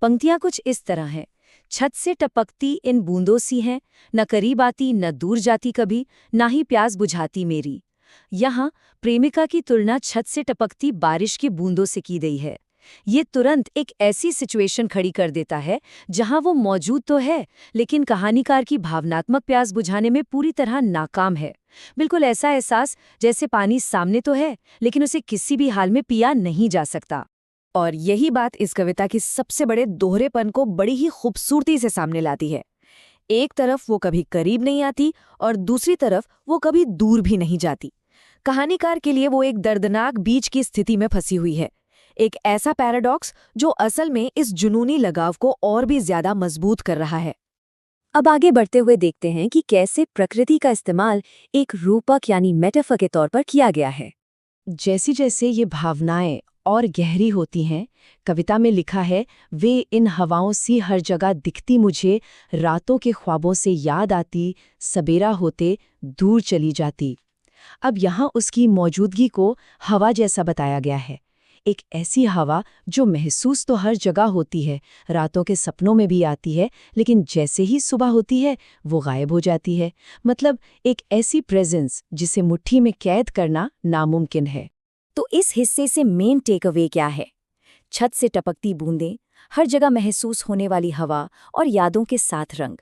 पंक्तियां कुछ इस तरह हैं। छत से टपकती इन बूंदों सी हैं, न करीब आती न दूर जाती कभी, ना ही प्यास बुझाती मेरी। यहाँ प्रेमिका की तुलना छत से टपकती बारिश की बूंदों से की गई है। ये तुरंत एक ऐसी सिचुएशन खड़ी कर देता है जहां वो मौजूद तो है, लेकिन कहानीकार की भावनात्मक प्यास बुझाने में पूरी तरह नाकाम है। बिल्कुल ऐसा एहसास जैसे पानी सामने तो है, लेकिन उसे किसी भी हाल में पिया नहीं जा सकता। और यही बात इस कविता की सबसे बड़े दोहरेपन को बड़ी ही खूबसूरती से सामने लाती है। एक तरफ वो कभी करीब नहीं आती और दूसरी तरफ वो कभी दूर भी नहीं जाती। कहानीकार के लिए वो एक दर्दनाक बीच की स्थिति में फंसी हुई है, एक ऐसा पैराडॉक्स जो असल में इस जुनूनी लगाव को और भी ज्यादा मजबूत कर रहा है। अब आगे बढ़ते हुए देखते हैं कि कैसे प्रकृति का इस्तेमाल एक रूपक यानी मेटाफर के तौर पर किया गया है। जैसी जैसे ये भावनाएं और गहरी होती हैं, कविता में लिखा है, वे इन हवाओं सी हर जगह दिखती मुझे, रातों के ख्वाबों से याद आती, सबेरा होते दूर चली जाती। अब यहाँ उसकी मौजूदगी को हवा जैसा बताया गया है। एक ऐसी हवा जो महसूस तो हर जगह होती है, रातों के सपनों में भी आती है, लेकिन जैसे ही सुबह होती है वो गायब हो जाती है। मतलब एक ऐसी प्रेजेंस जिसे मुट्ठी में कैद करना नामुमकिन है। तो इस हिस्से से मेन टेक अवे क्या है? छत से टपकती बूंदें, हर जगह महसूस होने वाली हवा और यादों के साथ रंग।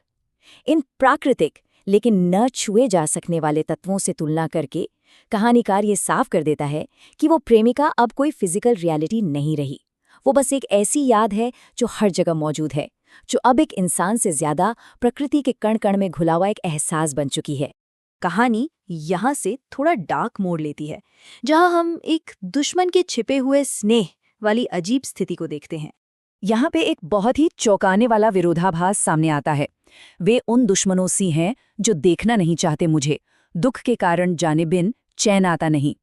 इन प्राकृतिक लेकिन न छुए जा सकने वाले तत्वों से तुलना करके कहानीकार ये साफ कर देता है कि वो प्रेमिका अब कोई फिजिकल रियलिटी नहीं रही। वो बस एक ऐसी याद है जो हर जगह मौजूद है, जो अब एक इंसान से ज्यादा प्रकृति के कण कण में घुला हुआ एक एहसास बन चुकी है। कहानी यहाँ से थोड़ा डार्क मोड़ लेती है, जहाँ हम एक दुश्मन के छिपे हुए स्नेह वाली अजीब स्थिति को देखते हैं। यहाँ पे एक बहुत ही चौंकाने वाला विरोधाभास सामने आता है। वे उन दुश्मनों सी हैं जो देखना नहीं चाहते मुझे, दुख के कारण जाने बिन चैन आता नहीं।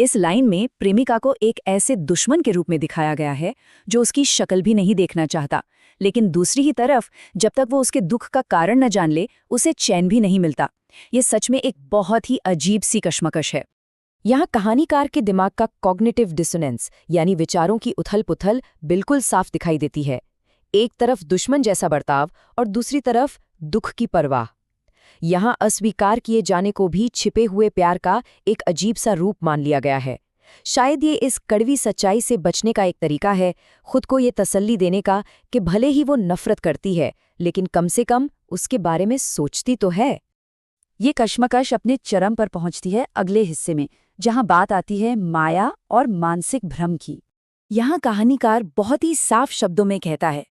इस लाइन में प्रेमिका को एक ऐसे दुश्मन के रूप में दिखाया गया है जो उसकी शक्ल भी नहीं देखना चाहता, लेकिन दूसरी ही तरफ जब तक वो उसके दुख का कारण न जान ले, उसे चैन भी नहीं मिलता। ये सच में एक बहुत ही अजीब सी कश्मकश है। यहाँ कहानीकार के दिमाग का कॉग्निटिव डिसोनेंस यानी विचारों की उथल-पुथल बिल्कुल साफ दिखाई देती है। एक तरफ दुश्मन जैसा बर्ताव और दूसरी तरफ दुख की परवाह। यहाँ अस्वीकार किए जाने को भी छिपे हुए प्यार का एक अजीब सा रूप मान लिया गया है। शायद ये इस कड़वी सच्चाई से बचने का एक तरीका है, खुद को ये तसल्ली देने का कि भले ही वो नफरत करती है, लेकिन कम से कम उसके बारे में सोचती तो है। ये कश्मकश अपने चरम पर पहुंचती है अगले हिस्से में, जहां बात आती है माया और मानसिक भ्रम की। यहाँ कहानीकार बहुत ही साफ शब्दों में कहता है,